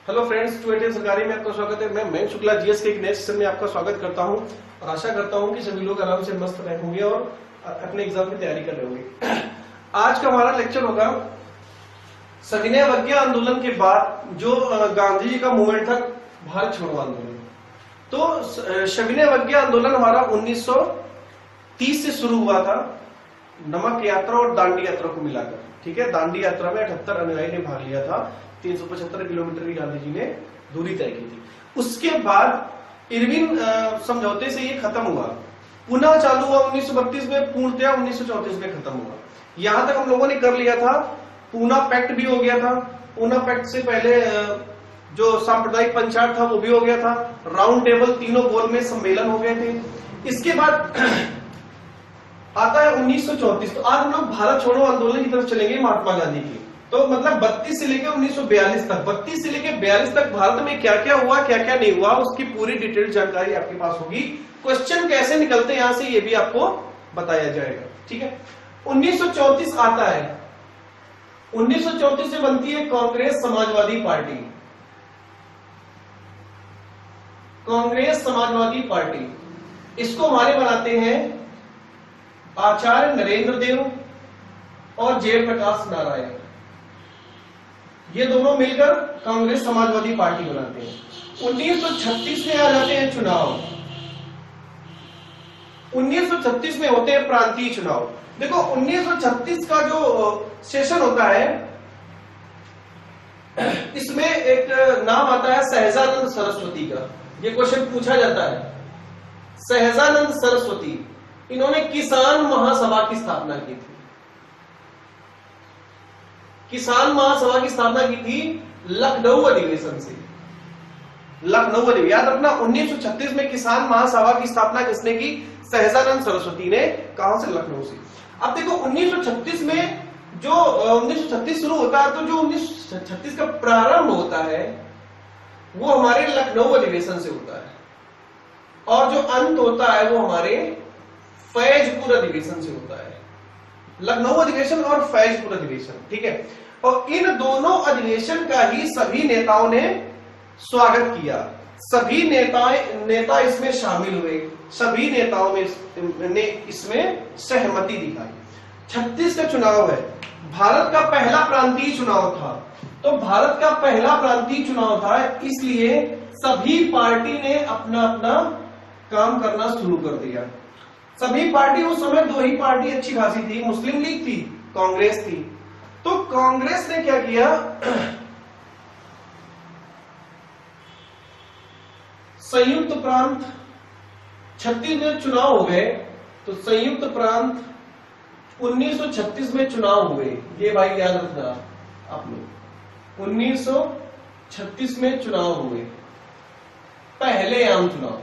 Hello friends, to सरकारी में आपका स्वागत है। मैं मयंक शुक्ला जीएस के एक नए सेशन में आपका स्वागत करता हूं और आशा करता हूं कि सभी लोग आराम से मस्त रहे होंगे और अपने एग्जाम की तैयारी कर रहे होंगे। आज का हमारा लेक्चर होगा सविनय अवज्ञा आंदोलन के बाद जो गांधी जी का मूवमेंट था, भारत छोड़ो आंदोलन। तो सविनय अवज्ञा आंदोलन हमारा 1930 से शुरू हुआ था, नमक यात्रा और दांडी यात्रा को मिलाकर। ठीक है, दांडी यात्रा में 78 अनुयायी ने भाग लिया था। 375 किलोमीटर की गांधी जी ने दूरी तय की थी। उसके बाद इरविन समझौते से ये खत्म हुआ, पुनः चालू हुआ 1932 में, पूर्णतया 1934 में खत्म हुआ। यहां तक हम लोगों ने कर लिया था। पूना पैक्ट भी हो गया था। पूना पैक्ट से पहले जो सांप्रदायिक पंचायत था वो भी हो गया था। राउंड टेबल, तीनों गोल में सम्मेलन हो गए थे। इसके बाद आता है 1934। तो आज हम लोग भारत छोड़ो आंदोलन की तरफ चलेंगे, महात्मा गांधी की। तो मतलब 32 से लेकर 1942 तक, 32 से लेकर 42 तक भारत में क्या क्या हुआ, क्या क्या नहीं हुआ, उसकी पूरी डिटेल जानकारी आपके पास होगी। क्वेश्चन कैसे निकलते हैं यहां से, ये भी आपको बताया जाएगा। ठीक है, 1934 आता है। 1934 से बनती है कांग्रेस समाजवादी पार्टी। कांग्रेस समाजवादी पार्टी, इसको हमारे बनाते हैं आचार्य नरेंद्र देव और जयप्रकाश नारायण। ये दोनों मिलकर कांग्रेस समाजवादी पार्टी बनाते हैं। 1936 में आ जाते हैं चुनाव। 1936 में होते हैं प्रांतीय चुनाव। देखो 1936 का जो सेशन होता है, इसमें एक नाम आता है सहजानंद सरस्वती का। ये क्वेश्चन पूछा जाता है। सहजानंद सरस्वती, इन्होंने किसान महासभा की स्थापना की थी। किसान महासभा की स्थापना की थी लखनऊ अधिवेशन से। लखनऊ अधिवेशन याद रखना, 1936 में किसान महासभा की स्थापना किसने की? सहजानंद सरस्वती ने। कहां से? लखनऊ से। अब देखो 1936 में जो 1936 शुरू होता है, तो जो 1936 का प्रारंभ होता है वो हमारे लखनऊ अधिवेशन से होता है, और जो अंत होता है वो हमारे फैजपुर अधिवेशन से होता है। लखनऊ अधिवेशन और फैजपुर अधिवेशन। ठीक है, और इन दोनों अधिवेशन का ही सभी नेताओं ने स्वागत किया। सभी नेता इसमें शामिल हुए। सभी नेताओं ने इसमें सहमति दिखाई। 36 का चुनाव है, भारत का पहला प्रांतीय चुनाव था। तो भारत का पहला प्रांतीय चुनाव था, इसलिए सभी पार्टी ने अपना अपना काम करना शुरू कर दिया। सभी पार्टी, उस समय दो ही पार्टी अच्छी खासी थी, मुस्लिम लीग थी, कांग्रेस थी। तो कांग्रेस ने क्या किया, संयुक्त प्रांत, 36 में चुनाव हो गए, तो संयुक्त प्रांत 1936 में चुनाव हुए। ये भाई याद रखना आप लोग, 1936 में चुनाव हुए, पहले आम चुनाव।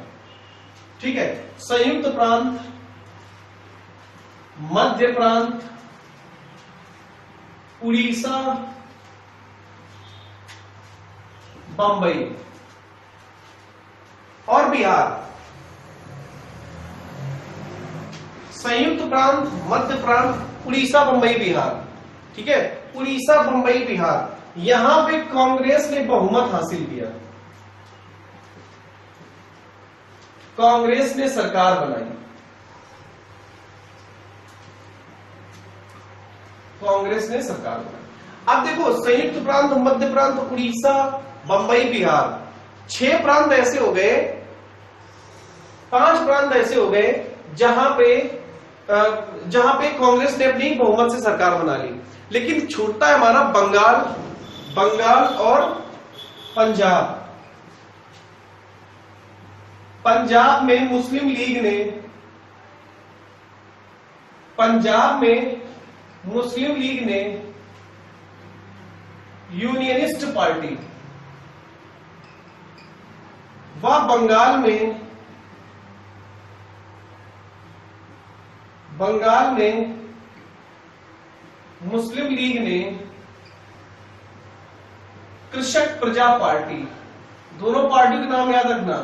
ठीक है, संयुक्त प्रांत, मध्य प्रांत, उड़ीसा, बंबई और बिहार। संयुक्त प्रांत, मध्य प्रांत, उड़ीसा, बंबई, बिहार। ठीक है, उड़ीसा, बंबई, बिहार, यहां पे कांग्रेस ने बहुमत हासिल किया। कांग्रेस ने सरकार बनाई। कांग्रेस ने सरकार बनाई। अब देखो संयुक्त प्रांत, मध्य प्रांत, उड़ीसा, बंबई, बिहार, 6 प्रांत ऐसे हो गए, 5 प्रांत ऐसे हो गए जहां पे कांग्रेस ने अपनी बहुमत से सरकार बना ली। लेकिन छूटता है हमारा बंगाल और पंजाब। पंजाब में मुस्लिम लीग ने, पंजाब में मुस्लिम लीग ने यूनियनिस्ट पार्टी, व बंगाल में मुस्लिम लीग ने कृषक प्रजा पार्टी, दोनों पार्टियों के नाम याद रखना,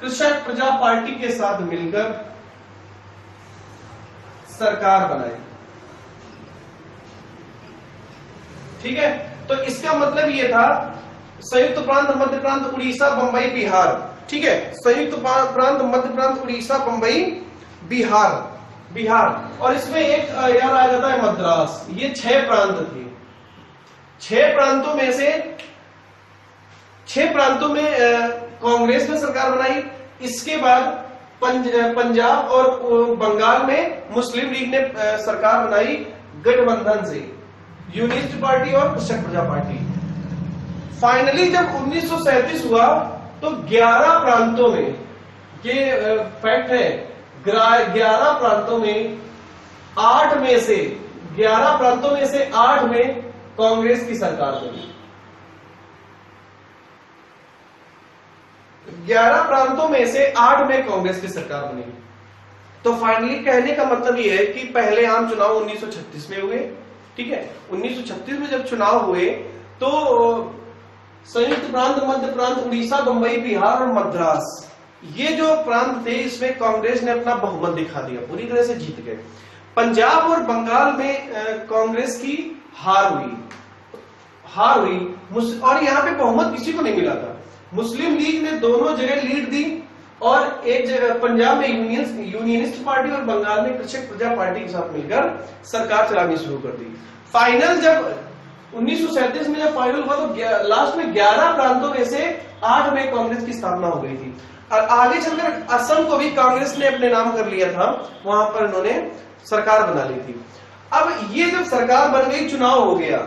कृषक प्रजा पार्टी के साथ मिलकर सरकार बनाई। ठीक है, तो इसका मतलब ये था संयुक्त प्रांत, मध्य प्रांत, उड़ीसा, बंबई, बिहार। ठीक है, संयुक्त प्रांत, मध्य प्रांत, उड़ीसा, बंबई, बिहार, बिहार। और इसमें एक यार आ जाता है मद्रास। ये 6 प्रांत थे। 6 प्रांतों में से 6 प्रांतों में कांग्रेस ने सरकार बनाई। इसके बाद पंजाब और बंगाल में मुस्लिम लीग ने सरकार बनाई गठबंधन से, यूनिस्ट पार्टी और कृषक प्रजा पार्टी। फाइनली जब 1937 हुआ तो 11 प्रांतों में, ये फैक्ट है, 11 प्रांतों में 8 में से 11 प्रांतों में से 8 में कांग्रेस की सरकार बनी। 11 प्रांतों में से 8 में कांग्रेस की सरकार बनी। तो फाइनली कहने का मतलब ये है कि पहले आम चुनाव 1936 में हुए। ठीक है, 1936 में जब चुनाव हुए तो संयुक्त प्रांत, मध्य प्रांत, उड़ीसा, बंबई, बिहार और मद्रास, ये जो प्रांत थे इसमें कांग्रेस ने अपना बहुमत दिखा दिया, पूरी तरह से जीत गए। पंजाब और बंगाल में कांग्रेस की हार हुई और यहाँ पे बहुमत किसी को नहीं मिला था। मुस्लिम लीग ने दोनों जगह लीड दी और एक जगह पंजाब में यूनियनिस्ट पार्टी और बंगाल में कृषक प्रजा पार्टी के साथ मिलकर सरकार चलानी शुरू कर दी। फाइनल जब 1937 में जब फाइनल हुआ तो लास्ट में 11 प्रांतों में से 8 में कांग्रेस की स्थापना हो गई थी। और आगे चलकर असम को भी कांग्रेस ने अपने नाम कर लिया था, वहां पर इन्होंने सरकार बना ली थी। अब ये जब सरकार बन गई, चुनाव हो गया,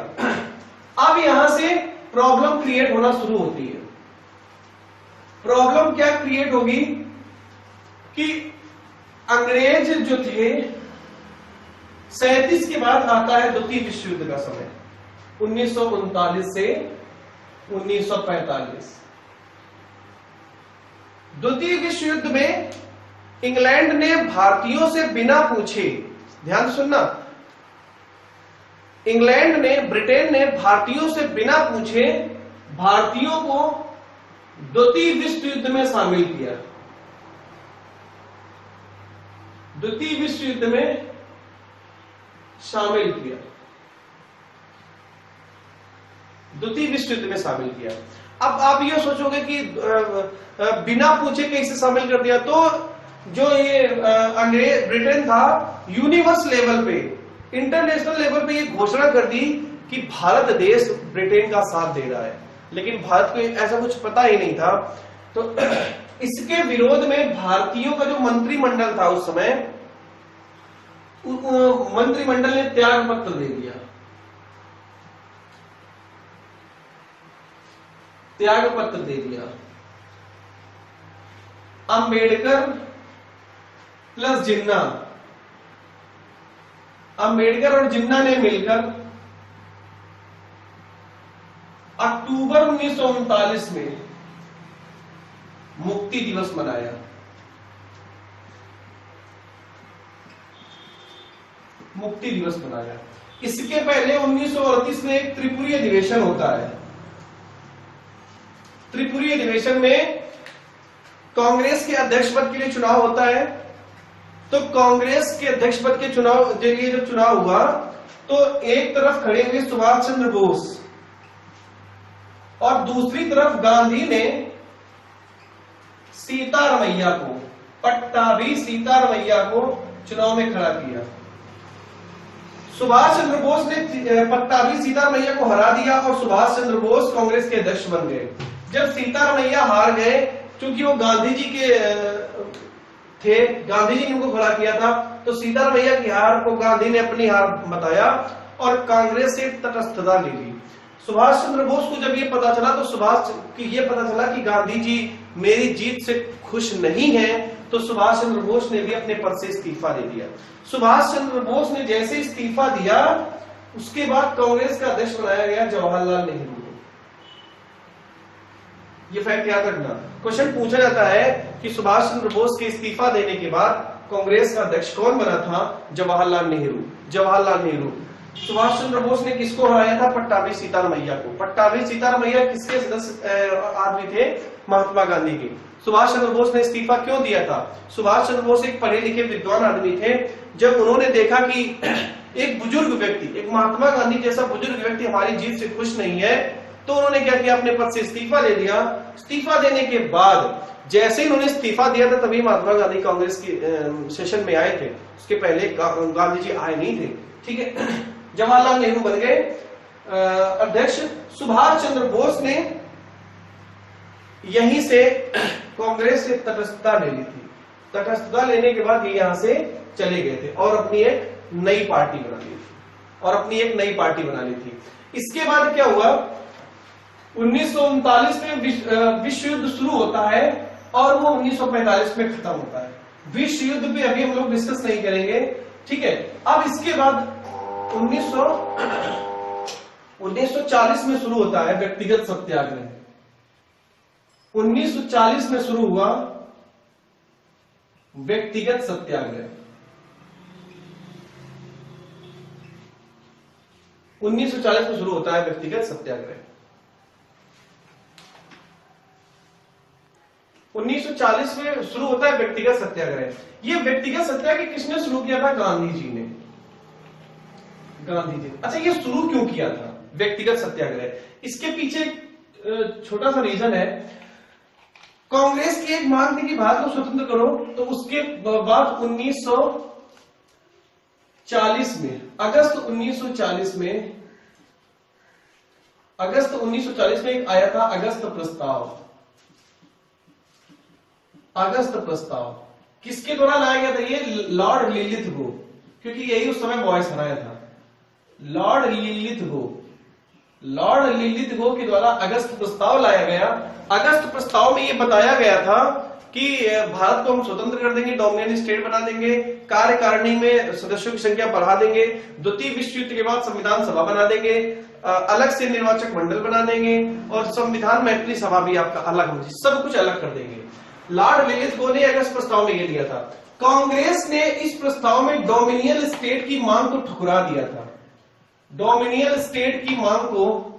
अब यहां से प्रॉब्लम क्रिएट होना शुरू होती है। प्रॉब्लम क्या क्रिएट होगी कि अंग्रेज जो थे, 37 के बाद आता है द्वितीय विश्व युद्ध का समय, 1939 से 1945। द्वितीय विश्व युद्ध में इंग्लैंड ने भारतीयों से बिना पूछे, ध्यान सुनना, इंग्लैंड ने, ब्रिटेन ने भारतीयों से बिना पूछे भारतीयों को द्वितीय विश्व युद्ध में शामिल किया। द्वितीय विश्व युद्ध में शामिल किया, द्वितीय विश्व युद्ध में शामिल किया। अब आप ये सोचोगे कि बिना पूछे कैसे शामिल कर दिया, तो जो ये अंग्रेज ब्रिटेन था, यूनिवर्स लेवल पे, इंटरनेशनल लेवल पे ये घोषणा कर दी कि भारत देश ब्रिटेन का साथ दे रहा है, लेकिन भारत को ऐसा कुछ पता ही नहीं था। तो इसके विरोध में भारतीयों का जो मंत्रिमंडल था उस समय, मंत्रिमंडल ने त्याग पत्र दे दिया, त्याग पत्र दे दिया। अंबेडकर प्लस जिन्ना, अंबेडकर और जिन्ना ने मिलकर अक्टूबर 1939 में मुक्ति दिवस मनाया। मुक्ति दिवस मनाया। इसके पहले 1938 में एक त्रिपुरी अधिवेशन होता है। त्रिपुरी अधिवेशन में कांग्रेस के अध्यक्ष पद के लिए चुनाव होता है। तो कांग्रेस के अध्यक्ष पद के चुनाव के लिए जब चुनाव हुआ तो एक तरफ खड़े हुए सुभाष चंद्र बोस और दूसरी तरफ गांधी ने सीतारमैया को, पट्टाभी सीतारमैया को चुनाव में खड़ा किया। सुभाष चंद्र बोस ने पट्टाभी सीतारमैया को हरा दिया और सुभाष चंद्र बोस कांग्रेस के अध्यक्ष बन गए। जब सीतारमैया हार गए, क्योंकि वो गांधी जी के थे, गांधी जी ने उनको खड़ा किया था, तो सीतारमैया की हार को गांधी ने अपनी हार बताया और कांग्रेस से तटस्थता ले ली। सुभाष चंद्र बोस को जब ये पता चला तो सुभाष की ये पता चला कि गांधी जी मेरी जीत से खुश नहीं है, तो सुभाष चंद्र बोस ने भी अपने पद से इस्तीफा दे दिया। सुभाष चंद्र बोस ने जैसे इस्तीफा दिया, उसके बाद कांग्रेस का अध्यक्ष बनाया गया जवाहरलाल नेहरू को। ये फैक्ट याद रखना, क्वेश्चन पूछा जाता है कि सुभाष चंद्र बोस के इस्तीफा देने के बाद कांग्रेस का अध्यक्ष कौन बना था? जवाहरलाल नेहरू। जवाहरलाल नेहरू। सुभाष चंद्र बोस ने किसको हराया था? पट्टाभी सीतारमैया को। पट्टाभी सीतारमैया किसके सदस्य आदमी थे? महात्मा गांधी के। सुभाष चंद्र बोस ने इस्तीफा क्यों दिया था? सुभाष चंद्र बोस एक पढ़े लिखे विद्वान आदमी थे। जब उन्होंने देखा कि एक बुजुर्ग व्यक्ति, एक महात्मा गांधी जैसा बुजुर्ग व्यक्ति हमारी जीत से खुश नहीं है, तो उन्होंने क्या किया, अपने पद से इस्तीफा दे दिया। इस्तीफा देने के बाद जैसे ही उन्होंने इस्तीफा दिया था तभी महात्मा गांधी कांग्रेस की सेशन में आए थे, उसके पहले गांधी जी आए नहीं थे। ठीक है, जवाहरलाल नेहरू बन गए अध्यक्ष। सुभाष चंद्र बोस ने यहीं से कांग्रेस से तटस्थता ले ली थी। तटस्थता लेने के बाद ये यहां से चले गए थे और अपनी एक नई पार्टी बना ली थी। इसके बाद क्या हुआ, 1939 में विश्व युद्ध शुरू होता है और वो 1945 में खत्म होता है। विश्व युद्ध पे अभी हम लोग डिस्कस नहीं करेंगे। ठीक है, अब इसके बाद 1940 में शुरू होता है व्यक्तिगत सत्याग्रह। 1940 में शुरू हुआ व्यक्तिगत सत्याग्रह। 1940 में शुरू होता है व्यक्तिगत सत्याग्रह। 1940 में शुरू होता है व्यक्तिगत सत्याग्रह। ये व्यक्तिगत सत्याग्रह किसने शुरू किया था? गांधी जी ने। अच्छा, ये शुरू क्यों किया था व्यक्तिगत सत्याग्रह? इसके पीछे छोटा सा रीजन है। कांग्रेस की एक मांग थी कि भारत को स्वतंत्र करो, तो उसके बाद 1940 में अगस्त 1940 में एक आया था अगस्त प्रस्ताव। किसके द्वारा लाया गया था? ये लॉर्ड लिलिथगो, क्योंकि यही उस समय बॉयस बनाया था। लॉर्ड लिलिथगो के द्वारा अगस्त प्रस्ताव लाया गया। अगस्त प्रस्ताव में यह बताया गया था कि भारत को हम स्वतंत्र कर देंगे, डोमिनियन स्टेट बना देंगे, कार्यकारिणी में सदस्यों की संख्या बढ़ा देंगे, द्वितीय विश्व युद्ध के बाद संविधान सभा बना देंगे, अलग से निर्वाचक मंडल बना देंगे और संविधान मैत्री सभा भी आपका अलग होगी, सब कुछ अलग कर देंगे। लॉर्ड लिलिथगो ने अगस्त प्रस्ताव में यह दिया था। कांग्रेस ने इस प्रस्ताव में डोमिनियन स्टेट की मांग को ठुकरा दिया था। डोमिनियन स्टेट की मांग को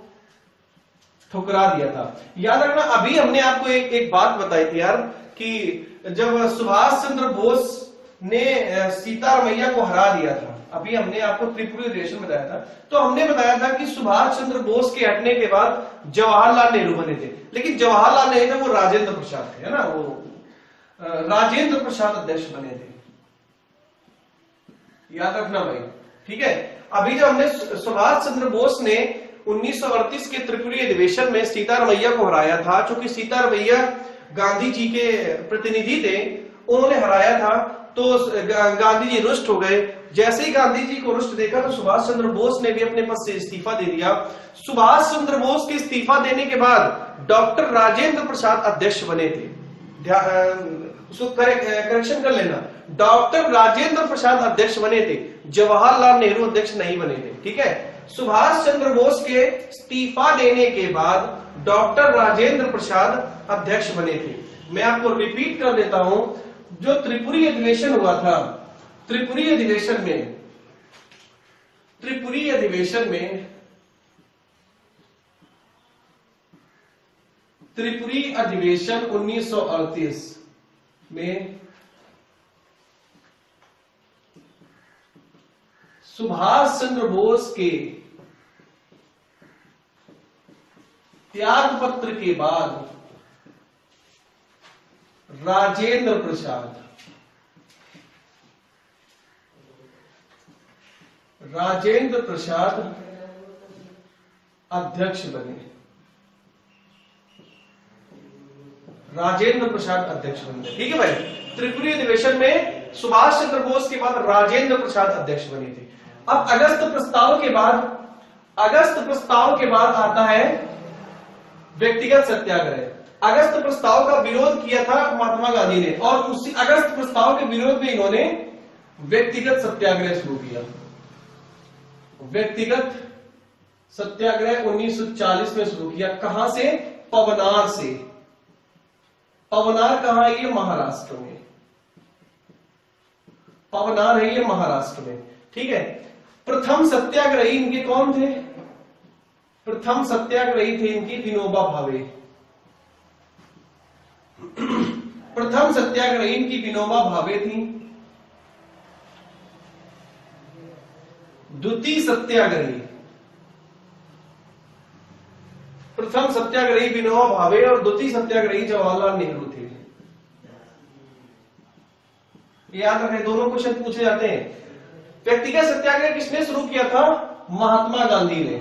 ठुकरा दिया था। याद रखना, अभी हमने आपको एक बात बताई थी यार कि जब सुभाष चंद्र बोस ने सीतारमैया को हरा दिया था, अभी हमने आपको त्रिपुरी अधिवेशन बताया था, तो हमने बताया था कि सुभाष चंद्र बोस के हटने के बाद जवाहरलाल नेहरू बने थे। लेकिन जवाहरलाल नेहरू वो राजेंद्र प्रसाद थे, है ना, वो राजेंद्र प्रसाद अध्यक्ष बने थे। याद रखना भाई। ठीक है, अभी जब हमने सुभाष चंद्र बोस ने 1938 के त्रिपुरी अधिवेशन में सीतारमैया को हराया था, चूंकि सीतारमैया गांधी जी के प्रतिनिधि थे, उन्होंने हराया था, तो गांधी जी रुष्ट हो गए। जैसे ही गांधी जी को रुष्ट देखा तो सुभाष चंद्र बोस ने भी अपने पद से इस्तीफा दे दिया। सुभाष चंद्र बोस के इस्तीफा देने के बाद डॉक्टर राजेंद्र प्रसाद अध्यक्ष बने थे। उसको करेक्शन कर लेना, डॉक्टर राजेंद्र प्रसाद अध्यक्ष बने थे, जवाहरलाल नेहरू अध्यक्ष नहीं बने थे। ठीक है, सुभाष चंद्र बोस के इस्तीफा देने के बाद डॉक्टर राजेंद्र प्रसाद अध्यक्ष बने थे। मैं आपको रिपीट कर देता हूं, जो त्रिपुरी अधिवेशन हुआ था, त्रिपुरी अधिवेशन में 1938 में सुभाष चंद्र बोस के त्याग पत्र के बाद राजेंद्र प्रसाद अध्यक्ष बने। ठीक है भाई, त्रिपुरी अधिवेशन में सुभाष चंद्र बोस के बाद राजेंद्र प्रसाद अध्यक्ष बने थे। अब अगस्त प्रस्ताव के बाद आता है व्यक्तिगत सत्याग्रह। अगस्त प्रस्ताव का विरोध किया था महात्मा गांधी ने और उसी अगस्त प्रस्ताव के विरोध में इन्होंने व्यक्तिगत सत्याग्रह शुरू किया। व्यक्तिगत सत्याग्रह 1940 में शुरू किया। कहां से? पवनार से। पवनार कहां है? ये महाराष्ट्र में। पवनार है ये महाराष्ट्र में। ठीक है, प्रथम सत्याग्रही इनके कौन थे? प्रथम सत्याग्रही थे इनकी विनोबा भावे। प्रथम सत्याग्रही इनकी विनोबा भावे थी। द्वितीय सत्याग्रही प्रथम सत्याग्रही विनोबा भावे और द्वितीय सत्याग्रही जवाहरलाल नेहरू थे। याद रखें, दोनों क्वेश्चन पूछे जाते हैं। व्यक्तिगत सत्याग्रह किसने शुरू किया था? महात्मा गांधी ने।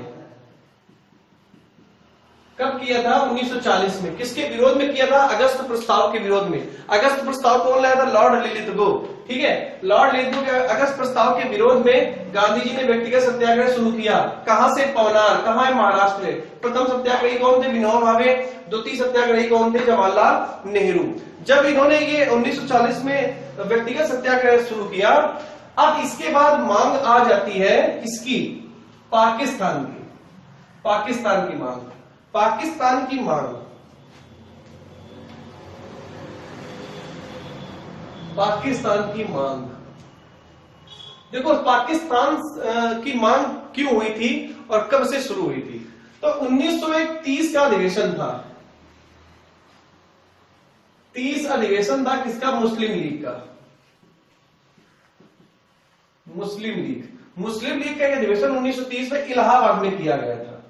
कब किया था? 1940 में। किसके विरोध में किया था? अगस्त प्रस्ताव के विरोध में। अगस्त प्रस्ताव कौन लाया था? लॉर्ड लिलिथगो। ठीक है, लॉर्ड लिलिथगो के अगस्त प्रस्ताव के विरोध में गांधी जी ने व्यक्तिगत सत्याग्रह शुरू किया। कहां से? पवनार। कहां है? महाराष्ट्र में। प्रथम सत्याग्रही कौन थे? विनोबा भावे। द्वितीय सत्याग्रही कौन थे? जवाहरलाल नेहरू। जब इन्होंने ये 1940 में व्यक्तिगत सत्याग्रह शुरू किया, अब इसके बाद मांग आ जाती है किसकी? पाकिस्तान की। पाकिस्तान की मांग। पाकिस्तान की मांग। पाकिस्तान की मांग। देखो, पाकिस्तान की मांग क्यों हुई थी और कब से शुरू हुई थी? तो 1930 का अधिवेशन था। 30 अधिवेशन था किसका? मुस्लिम लीग का। मुस्लिम लीग। मुस्लिम लीग का अधिवेशन 1930 में इलाहाबाद में किया गया था,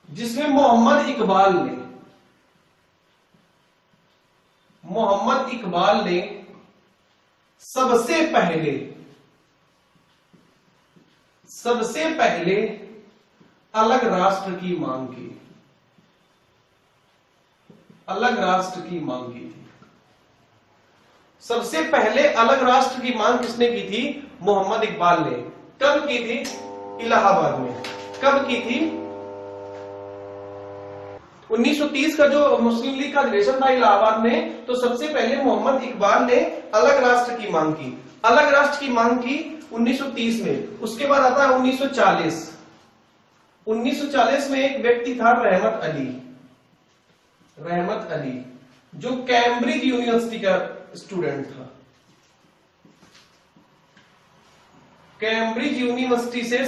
जिसमें मोहम्मद इकबाल ने सबसे पहले अलग राष्ट्र की मांग की। अलग राष्ट्र की मांग की थी। सबसे पहले अलग राष्ट्र की मांग किसने की थी? मोहम्मद इकबाल ने। कब की थी? इलाहाबाद में। कब की थी? 1930 का जो मुस्लिम लीग का अधिवेशन था इलाहाबाद में, तो सबसे पहले मोहम्मद इकबाल ने अलग राष्ट्र की मांग की। अलग राष्ट्र की मांग की 1930 में। उसके बाद आता है 1940। 1940 में एक व्यक्ति था रहमत अली, जो कैम्ब्रिज यूनिवर्सिटी का स्टूडेंट था। कैम्ब्रिज यूनिवर्सिटी से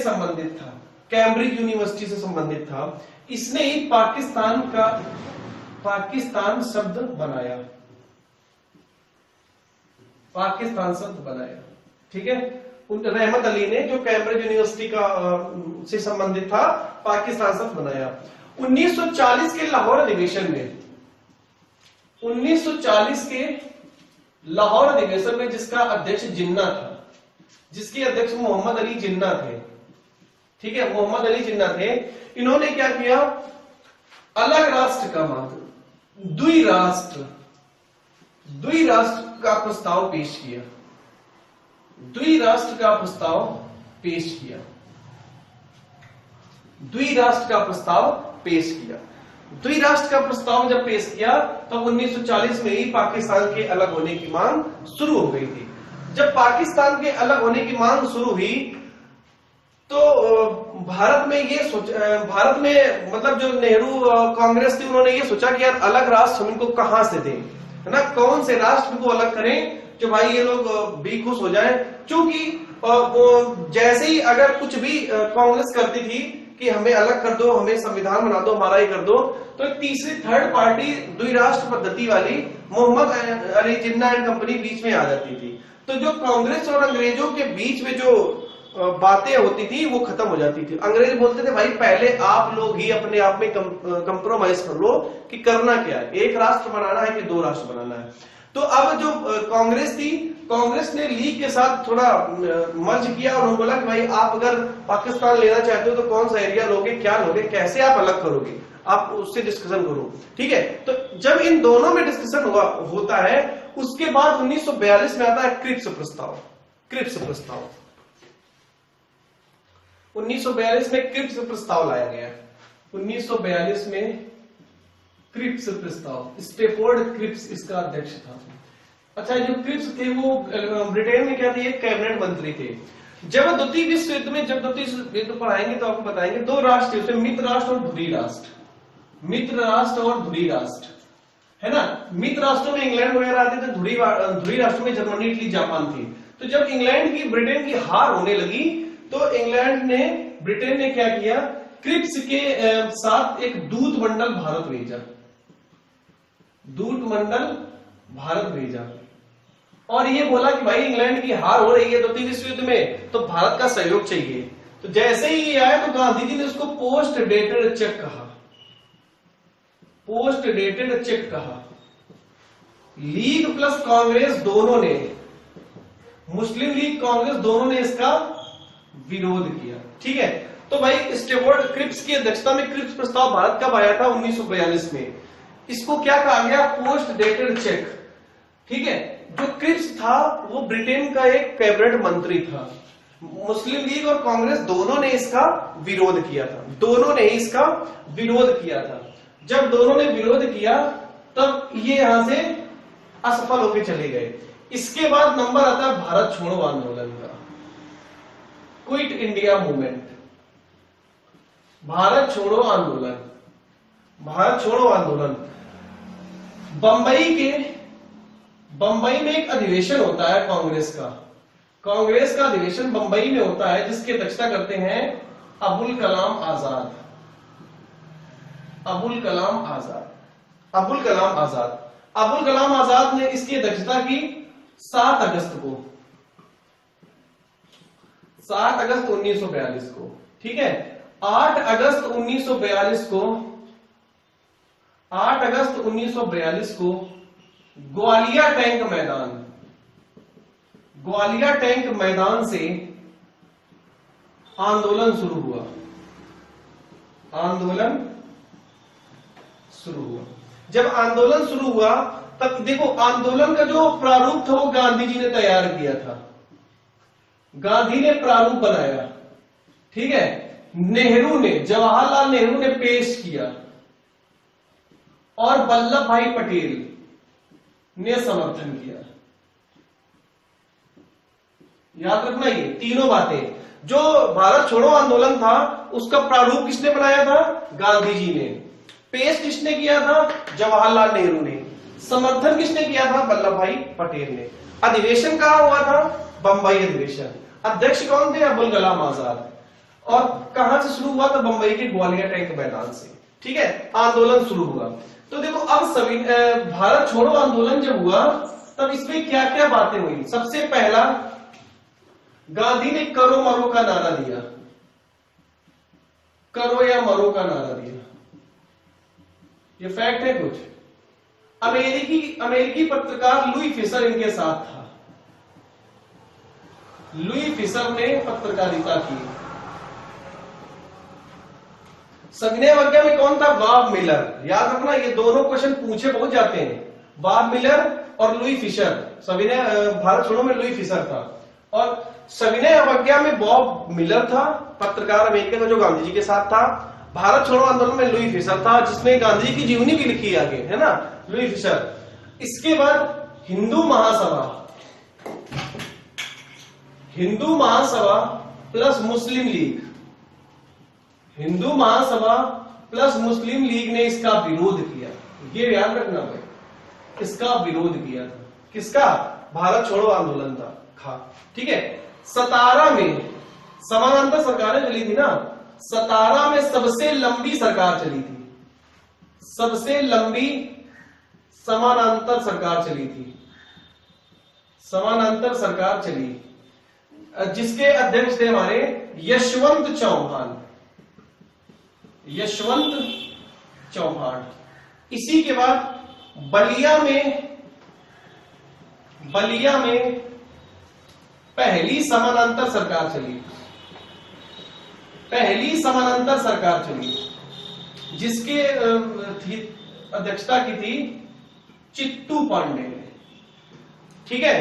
संबंधित था। इसने ही पाकिस्तान शब्द बनाया। ठीक है, रहमत अली ने, जो कैम्ब्रिज यूनिवर्सिटी का से संबंधित था, पाकिस्तान शब्द बनाया। 1940 के लाहौर अधिवेशन में, 1940 के लाहौर अधिवेशन में जिसका अध्यक्ष जिन्ना था, जिसके अध्यक्ष मोहम्मद अली जिन्ना थे। ठीक है, मोहम्मद अली जिन्ना थे। इन्होंने क्या किया? अलग राष्ट्र का मांग, द्विराष्ट्र का प्रस्ताव पेश किया। द्विराष्ट्र का प्रस्ताव पेश किया। द्विराष्ट्र का प्रस्ताव जब पेश किया, तब 1940 में ही पाकिस्तान के अलग होने की मांग शुरू हो गई थी। जब पाकिस्तान के अलग होने की मांग शुरू हुई, तो भारत में मतलब जो नेहरू कांग्रेस थी, उन्होंने ये सोचा कि यार अलग राष्ट्र हम इनको कहां से दें, है ना? कौन से राष्ट्र को अलग करें जो भाई ये लोग भी खुश हो जाए। क्योंकि जैसे ही अगर कुछ भी कांग्रेस करती थी कि हमें अलग कर दो, हमें संविधान बना दो, हमारा ही कर दो, तो तीसरी थर्ड पार्टी द्विराष्ट्र पद्धति वाली मोहम्मद अली जिन्ना एंड कंपनी बीच में आ जाती थी। तो जो कांग्रेस और अंग्रेजों के बीच में जो बातें होती थी वो खत्म हो जाती थी। अंग्रेज बोलते थे भाई पहले आप लोग ही अपने आप में कंप्रोमाइज कर लो कि करना क्या है, एक राष्ट्र बनाना है कि दो राष्ट्र बनाना है। तो अब जो कांग्रेस थी, कांग्रेस ने लीग के साथ थोड़ा मर्ज किया और उन्होंने बोला कि भाई आप अगर पाकिस्तान लेना चाहते हो तो कौन सा एरिया लोगे, क्या लोगे, कैसे आप अलग करोगे, आप उससे डिस्कशन करो। ठीक है, तो जब इन दोनों में डिस्कशन होता है, उसके बाद 1942 में आता है क्रिप्स प्रस्ताव। 1942 में क्रिप्स प्रस्ताव लाया गया। 1942 में क्रिप्स प्रस्ताव, स्टेफोर्ड क्रिप्स इसका अध्यक्ष था। अच्छा, जो क्रिप्स थे वो ब्रिटेन में क्या थे? एक कैबिनेट मंत्री थे। जब द्वितीय विश्व युद्ध में, जब द्वितीय विश्व युद्ध पढ़ाएंगे तो आपको बताएंगे, दो राष्ट्र थे, मित्र राष्ट्र और धुरी राष्ट्र। है ना? मित्र राष्ट्रों में इंग्लैंड वगैरह आते थे, धुरी राष्ट्रों में जर्मनी, इटली, जापान थी। तो जब ब्रिटेन की हार होने लगी, तो ब्रिटेन ने क्या किया? क्रिप्स के साथ एक दूत मंडल भारत भेजा और ये बोला कि भाई इंग्लैंड की हार हो रही है द्वितीय विश्व युद्ध में, तो भारत का सहयोग चाहिए। तो जैसे ही ये आया तो गांधी जी ने उसको पोस्ट डेटेड चेक कहा, पोस्ट डेटेड चेक कहा। लीग प्लस कांग्रेस दोनों ने, मुस्लिम लीग कांग्रेस दोनों ने इसका विरोध किया। ठीक है, तो भाई स्टेवर्ट क्रिप्स की अध्यक्षता में क्रिप्स प्रस्ताव भारत कब आया था? 1942 में। इसको क्या कहा गया? Post dated cheque. ठीक है, जो क्रिप्स था वो ब्रिटेन का एक कैबिनेट मंत्री था। मुस्लिम लीग और कांग्रेस दोनों ने इसका विरोध किया था, दोनों ने इसका विरोध किया था। जब दोनों ने विरोध किया तब ये यहां से असफल होकर चले गए। इसके बाद नंबर आता है भारत छोड़ो आंदोलन का, क्विट इंडिया मूवमेंट। भारत छोड़ो आंदोलन, भारत छोड़ो आंदोलन। बंबई में एक अधिवेशन होता है कांग्रेस का, कांग्रेस का अधिवेशन बंबई में होता है जिसकी अध्यक्षता करते हैं अबुल कलाम आजाद। अबुल कलाम आजाद, अबुल कलाम आजाद, अबुल कलाम आजाद ने इसकी अध्यक्षता की 7 अगस्त को, 7 अगस्त 1942 को। ठीक है, 8 अगस्त 1942 को, 8 अगस्त 1942 को ग्वालियर टैंक मैदान, ग्वालियर टैंक मैदान से आंदोलन शुरू हुआ, आंदोलन शुरू हुआ। जब आंदोलन शुरू हुआ तब देखो आंदोलन का जो प्रारूप था वो गांधी जी ने तैयार किया था, गांधी ने प्रारूप बनाया। ठीक है, नेहरू ने, जवाहरलाल नेहरू ने पेश किया और वल्लभ भाई पटेल ने समर्थन किया। याद रखना ये तीनों बातें। जो भारत छोड़ो आंदोलन था उसका प्रारूप किसने बनाया था? गांधी जी ने। पेश किसने किया था? जवाहरलाल नेहरू ने। समर्थन किसने किया था? वल्लभ भाई पटेल ने। अधिवेशन कहां हुआ था? बंबई अधिवेशन। अध्यक्ष कौन थे? अबुल कलाम आजाद। और कहां से शुरू हुआ था? बंबई के ग्वालियर टैंक मैदान से। ठीक है, आंदोलन शुरू हुआ। तो देखो अब सभी भारत छोड़ो आंदोलन जब हुआ तब इसमें क्या क्या बातें हुई? सबसे पहला, गांधी ने करो मरो का नारा दिया, करो या मरो का नारा दिया। ये फैक्ट है कुछ। अमेरिकी पत्रकार लुई फिशर इनके साथ था। लुई फिशर ने पत्रकारिता की। सविनय अवज्ञा में कौन था? Bob Miller. याद रखना ये दोनों क्वेश्चन पूछे बहुत जाते हैं, बॉब मिलर और लुई फिशर। सविनय भारत छोड़ो में लुई फिशर था और सविनय अवज्ञा में बॉब मिलर था, पत्रकार अमेरिका का जो गांधी जी के साथ था। भारत छोड़ो आंदोलन में लुई फिशर था जिसमें गांधी जी की जीवनी भी लिखी आगे, है ना, लुई फिशर। इसके बाद हिंदू महासभा, हिंदू महासभा प्लस मुस्लिम लीग, हिंदू महासभा प्लस मुस्लिम लीग ने इसका विरोध किया। ये याद रखना भाई, इसका विरोध किया था। किसका? भारत छोड़ो आंदोलन था। ठीक है, 17 में समानांतर सरकारें चली थी ना, 17 में सबसे लंबी सरकार चली थी, सबसे लंबी समानांतर सरकार चली थी, समानांतर सरकार चली जिसके अध्यक्ष थे हमारे यशवंत चौहान, यशवंत चौहान। इसी के बाद बलिया में पहली समानांतर सरकार चली, पहली समानांतर सरकार चली जिसके अध्यक्षता की थी चित्तू पांडे ने। ठीक है,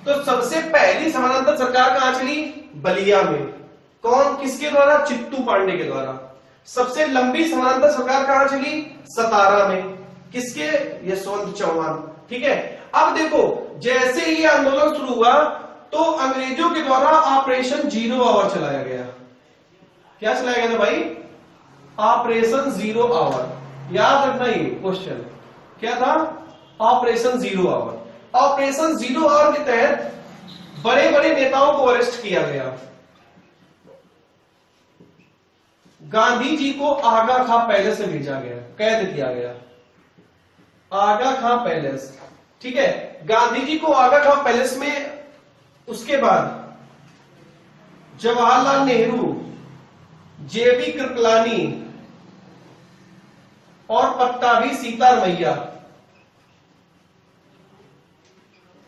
तो सबसे पहली समानांतर सरकार कहां चली? बलिया में। कौन, किसके द्वारा? चित्तू पांडे के द्वारा। सबसे लंबी समानांतर सरकार कहां चली? 17 में। किसके? यशवंत चौहान। ठीक है, अब देखो जैसे ही आंदोलन शुरू हुआ तो अंग्रेजों के द्वारा ऑपरेशन जीरो आवर चलाया गया। क्या चलाया गया था भाई? Operation zero hour. याद रखना ये क्वेश्चन क्या था? Operation zero hour. Operation zero hour के तहत बड़े बड़े नेताओं को अरेस्ट किया गया। गांधी जी को आगा खां पैलेस में भेजा गया, कैद किया गया। आगा खां पैलेस। ठीक है, गांधी जी को आगा खां पैलेस में। उसके बाद जवाहरलाल नेहरू जेबी कृपलानी और पट्टाभी सीतारमैया,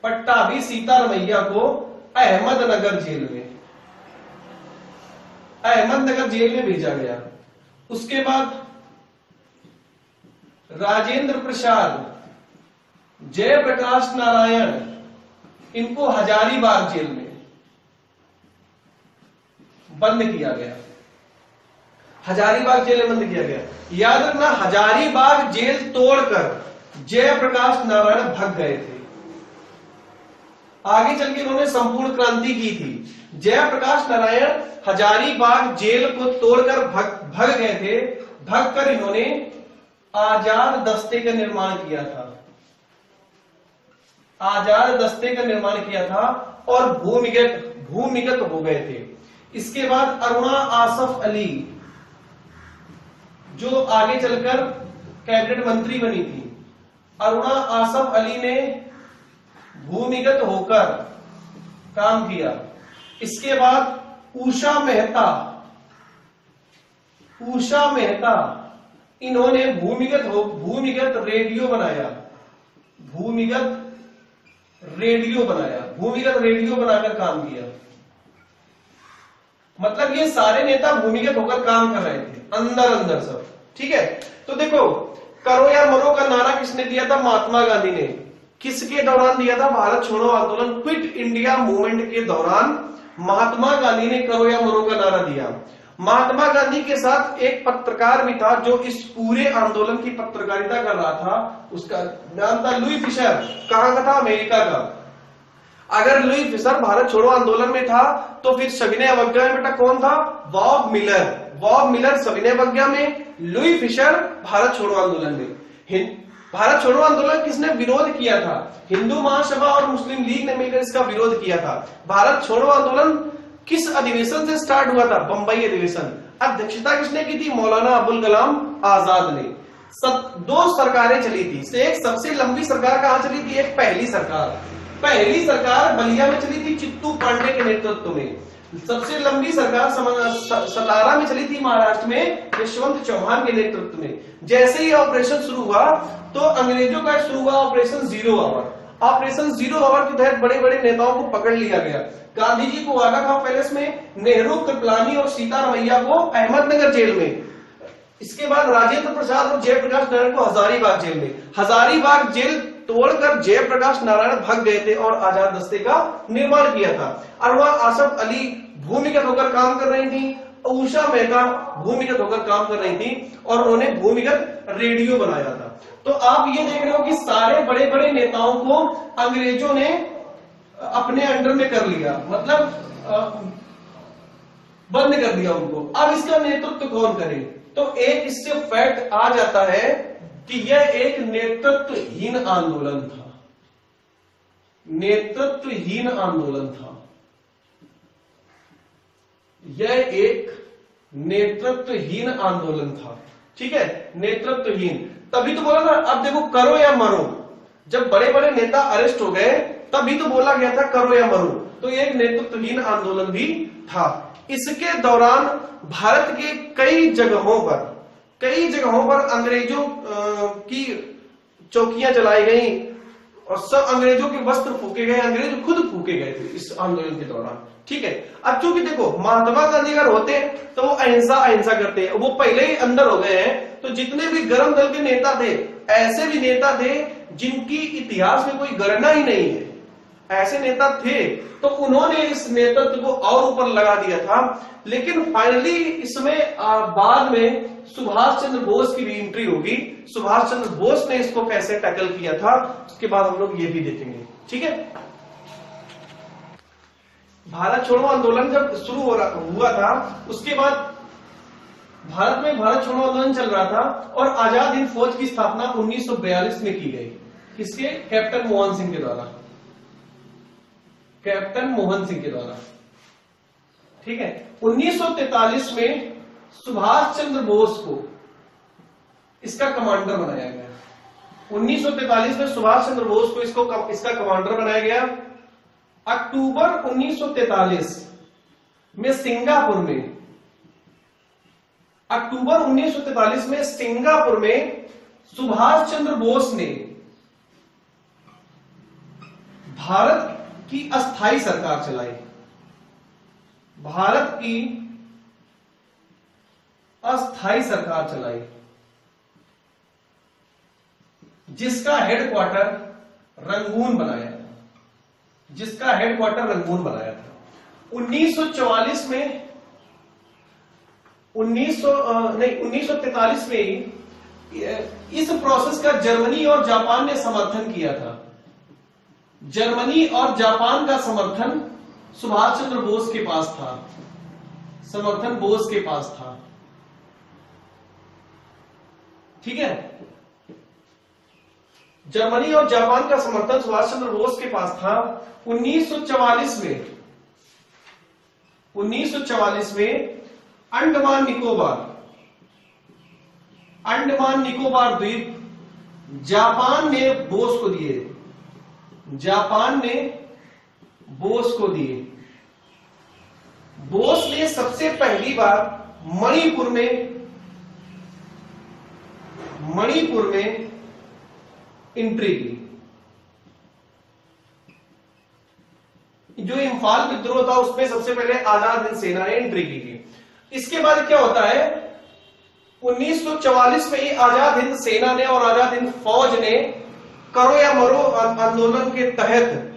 पट्टाभी सीतारमैया को अहमदनगर जेल में, अहमदनगर जेल में भेजा गया। उसके बाद राजेंद्र प्रसाद, जयप्रकाश नारायण, इनको हजारीबाग जेल में बंद किया गया, हजारीबाग जेल में बंद किया गया। याद रखना, हजारीबाग जेल तोड़कर जयप्रकाश नारायण भाग गए थे। आगे चल के उन्होंने संपूर्ण क्रांति की थी। जयप्रकाश नारायण हजारीबाग जेल को तोड़कर भाग गए थे। भागकर इन्होंने आजाद दस्ते का निर्माण किया था, आजाद दस्ते का निर्माण किया था और भूमिगत हो गए थे। इसके बाद अरुणा आसफ अली, जो आगे चलकर कैबिनेट मंत्री बनी थी, अरुणा आसफ अली ने भूमिगत होकर काम किया। इसके बाद उषा मेहता, उषा मेहता, इन्होंने भूमिगत रेडियो बनाया, भूमिगत रेडियो बनाकर काम किया। मतलब ये सारे नेता भूमिगत होकर काम कर रहे थे, अंदर सब। ठीक है, तो देखो, करो या मरो का नारा किसने दिया था? महात्मा गांधी ने। किसके दौरान दिया था? भारत छोड़ो आंदोलन, क्विट इंडिया मूवमेंट के दौरान महात्मा गांधी ने करो या मरो का नारा दिया। महात्मा गांधी के साथ एक पत्रकार भी था जो इस पूरे आंदोलन की पत्रकारिता कर रहा था, उसका नाम था लुई फिशर। कहां का था? अमेरिका का। अगर लुई फिशर भारत छोड़ो आंदोलन में था तो फिर सविनय अवज्ञा में बेटा कौन था? Bob Miller. बॉब मिलर सविनय अवज्ञा में, लुई फिशर भारत छोड़ो आंदोलन में। भारत छोड़ो आंदोलन किसने विरोध किया था? हिंदू महासभा और मुस्लिम लीग ने मिलकर इसका विरोध किया था। भारत छोड़ो आंदोलन किस अधिवेशन से स्टार्ट हुआ था? बंबई अधिवेशन। अध्यक्षता किसने की थी? मौलाना अबुल कलाम आजाद ने। दो सरकारें चली थी। एक सबसे लंबी सरकार कहां चली थी? एक पहली सरकार बलिया में चली थी, चित्तू पांडे के नेतृत्व में। सबसे लंबी सरकार सतारा में चली थी, महाराष्ट्र में, यशवंत चौहान के नेतृत्व में। जैसे ही ऑपरेशन शुरू हुआ तो अंग्रेजों का शुरू हुआ operation zero hour. Operation zero hour के तहत बड़े बड़े नेताओं को पकड़ लिया गया। गांधी जी को आगा खां पैलेस में, नेहरू, कृपलानी और सीतारमैया को अहमदनगर जेल में। इसके बाद राजेंद्र प्रसाद और जयप्रकाश नारायण को हजारीबाग जेल में। हजारीबाग जेल तोड़कर जयप्रकाश नारायण भाग गए थे और आजाद दस्ते का निर्माण किया था। अरुणा आसफ अली भूमिगत होकर काम कर रही थी, उषा मेहता भूमिगत होकर काम कर रही थी और उन्होंने भूमिगत रेडियो बनाया था। तो आप ये देख रहे हो कि सारे बड़े बड़े नेताओं को अंग्रेजों ने अपने अंडर में कर लिया, मतलब बंद कर दिया उनको। अब इसका नेतृत्व कौन करे? तो एक इससे फैक्ट आ जाता है कि यह एक नेतृत्वहीन आंदोलन था। नेतृत्वहीन आंदोलन था। यह एक नेतृत्वहीन आंदोलन था। ठीक है, नेतृत्वहीन। तभी तो बोला ना, अब देखो, करो या मरो। जब बड़े बड़े नेता अरेस्ट हो गए तभी तो बोला गया था करो या मरो। तो ये एक नेतृत्वहीन आंदोलन भी था। इसके दौरान भारत के कई जगहों पर अंग्रेजों की चौकियां जलाई गई और सब अंग्रेजों के वस्त्र फूके गए, अंग्रेज खुद फूके गए थे इस आंदोलन के दौरान। ठीक है, अब चूंकि देखो महात्मा गांधी अगर होते तो वो अहिंसा करते हैं, वो पहले ही अंदर हो गए हैं। तो जितने भी गरम दल के नेता थे, ऐसे भी नेता थे जिनकी इतिहास में कोई गणना ही नहीं है, ऐसे नेता थे। तो उन्होंने इस नेतृत्व को और ऊपर लगा दिया था। लेकिन फाइनली इसमें बाद में सुभाष चंद्र बोस की भी एंट्री होगी। सुभाष चंद्र बोस ने इसको कैसे टैकल किया था, उसके बाद हम लोग ये भी देखेंगे। ठीक है, भारत छोड़ो आंदोलन जब शुरू हुआ था, उसके बाद भारत में भारत छोड़ो आंदोलन चल रहा था और आजाद हिंद फौज की स्थापना 1942 में की गई। किसके? कैप्टन मोहन सिंह के द्वारा। कैप्टन मोहन सिंह के द्वारा। ठीक है, 1943 में सुभाष चंद्र बोस को इसका कमांडर बनाया गया। 1943 में सुभाष चंद्र बोस को इसका कमांडर बनाया गया। अक्टूबर 1943 में सिंगापुर में अक्टूबर 1943 में सिंगापुर में सुभाष चंद्र बोस ने भारत की अस्थायी सरकार चलाई। भारत की अस्थायी सरकार चलाई, जिसका हेडक्वार्टर रंगून बनाया था, जिसका हेडक्वार्टर रंगून बनाया था। 1943 में 1943 में ही इस प्रोसेस का जर्मनी और जापान ने समर्थन किया था। जर्मनी और जापान का समर्थन सुभाष चंद्र बोस के पास था, समर्थन बोस के पास था। ठीक है, जर्मनी और जापान का समर्थन सुभाष चंद्र बोस के पास था। 1944 में अंडमान निकोबार द्वीप जापान ने बोस को दिए, जापान ने बोस को दिए। बोस ने सबसे पहली बार मणिपुर में एंट्री की। जो इम्फाल विद्रोह था उसमें सबसे पहले आजाद हिंद सेना ने एंट्री की थी। इसके बाद क्या होता है, 1944 में ही आजाद हिंद सेना ने और आजाद हिंद फौज ने करो या मरो आंदोलन के तहत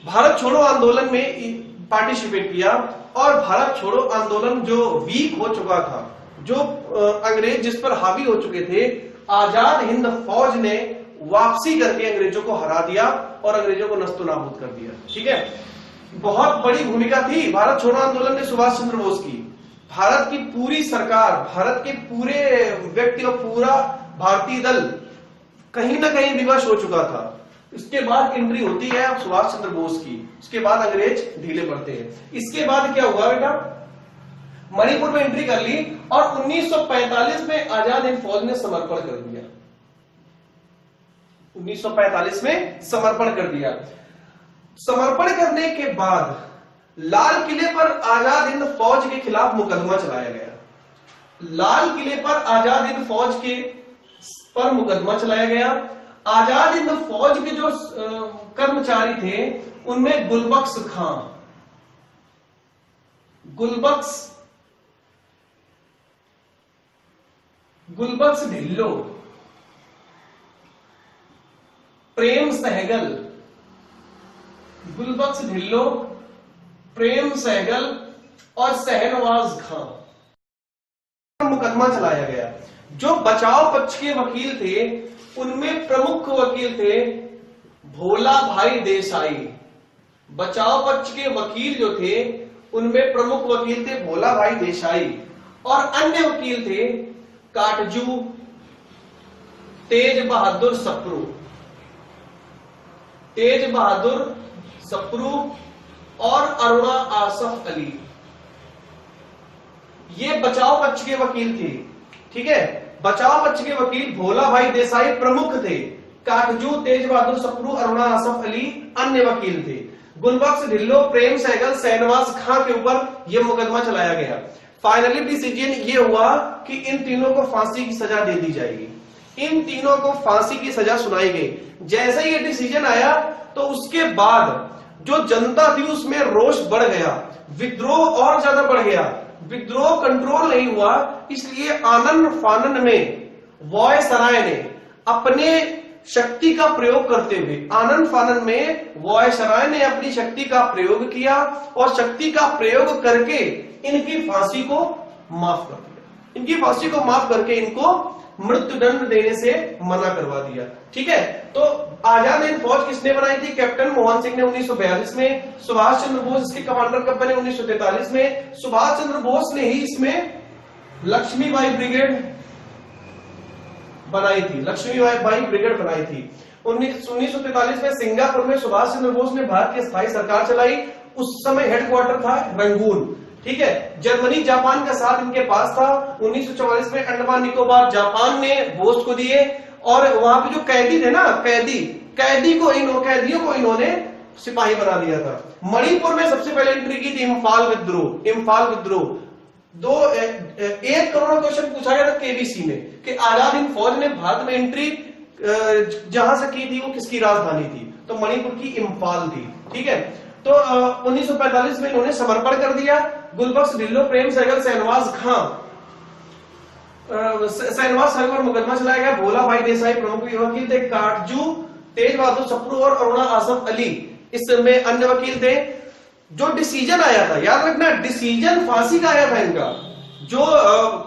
भारत छोड़ो आंदोलन में पार्टिसिपेट किया। और भारत छोड़ो आंदोलन जो वीक हो चुका था, जो अंग्रेज जिस पर हावी हो चुके थे, आजाद हिंद फौज ने वापसी करके अंग्रेजों को हरा दिया और अंग्रेजों को नस्तो नाबूद कर दिया। ठीक है, बहुत बड़ी भूमिका थी भारत छोड़ो आंदोलन में सुभाष चंद्र बोस की। भारत की पूरी सरकार, भारत के पूरे व्यक्ति और पूरा भारतीय दल कहीं ना कहीं विवश हो चुका था। इसके बाद एंट्री होती है अब सुभाष चंद्र बोस की। उसके बाद अंग्रेज ढीले पड़ते हैं। इसके बाद क्या हुआ बेटा, मणिपुर में एंट्री कर ली और 1945 में आजाद हिंद फौज ने समर्पण कर दिया। 1945 में समर्पण कर दिया। समर्पण करने के बाद लाल किले पर आजाद हिंद फौज के खिलाफ मुकदमा चलाया गया। लाल किले पर आजाद हिंद फौज के पर मुकदमा चलाया गया। आजाद हिंद फौज के जो कर्मचारी थे उनमें गुलबख्श खां, गुलबख्श ढिल्लो, प्रेम सहगल, गुलबख्श ढिल्लो, प्रेम सहगल और शहनवाज खां मुकदमा चलाया गया। जो बचाव पक्ष के वकील थे उनमें प्रमुख वकील थे भोला भाई देसाई। बचाव पक्ष के वकील जो थे उनमें प्रमुख वकील थे भोला भाई देसाई और अन्य वकील थे काटजू, तेज बहादुर सप्रू और अरुणा आसफ अली। ये बचाव पक्ष के वकील थे। ठीक है, बचाव पक्ष के वकील भोला भाई देसाई प्रमुख थे, काटजू, तेज बहादुर सप्रू, अरुणा आसफ अली अन्य वकील थे। गुलबख्श ढिल्लो, प्रेम सहगल, शहनवाज खां के ऊपर यह मुकदमा चलाया गया। फाइनली डिसीजन ये हुआ कि इन तीनों को फांसी की सजा दे दी जाएगी। इन तीनों को फांसी की सजा सुनाई गई। जैसे ये डिसीजन आया तो उसके बाद जो जनता थी उसमें रोष बढ़ गया, विद्रोह और ज्यादा बढ़ गया। विद्रोह कंट्रोल नहीं हुआ, इसलिए आनन फानन में वॉयसराय ने अपने शक्ति का प्रयोग करते हुए, आनन फानन में वॉयसराय ने अपनी शक्ति का प्रयोग किया और शक्ति का प्रयोग करके इनकी फांसी को माफ कर दिया। इनकी फांसी को माफ करके इनको मृत्युदंड देने से मना करवा दिया। ठीक है, तो आजाद हिंद फौज किसने बनाई थी? कैप्टन मोहन सिंह ने 1942 में, सुभाष चंद्र बोस इसके कमांडर कब बने? 1943 में। सुभाष चंद्र बोस ने ही इसमें लक्ष्मीबाई ब्रिगेड बनाई थी, लक्ष्मीबाई ब्रिगेड बनाई थी। 1943 में सिंगापुर में सुभाष चंद्र बोस ने भारत की स्थायी सरकार चलाई। उस समय हेडक्वार्टर था रंगून। ठीक है, जर्मनी जापान का साथ इनके पास था। 1944 में अंडमान निकोबार जापान ने बोस को दिए और वहां पे जो कैदी थे ना, कैदियों को इन्होंने सिपाही बना दिया था। मणिपुर में सबसे पहले एंट्री की थी इम्फाल विद्रोह। 1 करोड़ क्वेश्चन पूछा गया था केबीसी में कि आजाद हिंद फौज ने भारत में एंट्री जहां से की थी वो किसकी राजधानी थी, तो मणिपुर की इंफाल थी। ठीक है, तो 1945 में इन्होंने समर्पण कर दिया। गुलबख्श ढिल्लो, प्रेम सहगल, शहनवाज खां, शहनवाज खां पर मुकदमा चलाया गया। भोला भाई देसाई प्रमुख वकील थे। काटजू, तेज बहादुर सप्रू और अरुणा आसफ अली इसमें अन्य वकील थे। जो डिसीजन आया था, याद रखना, डिसीजन फांसी का आया था इनका। जो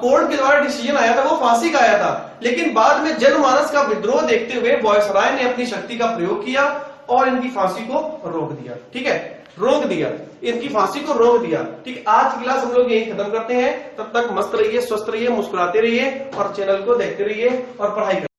कोर्ट के द्वारा डिसीजन आया था वो फांसी का आया था, लेकिन बाद में जनमानस का विद्रोह देखते हुए वायसराय ने अपनी शक्ति का प्रयोग किया और इनकी फांसी को रोक दिया। ठीक है, रोक दिया, इनकी फांसी को रोक दिया। ठीक है, आज की क्लास हम लोग यही खत्म करते हैं। तब तक मस्त रहिए, स्वस्थ रहिए, मुस्कुराते रहिए और चैनल को देखते रहिए और पढ़ाई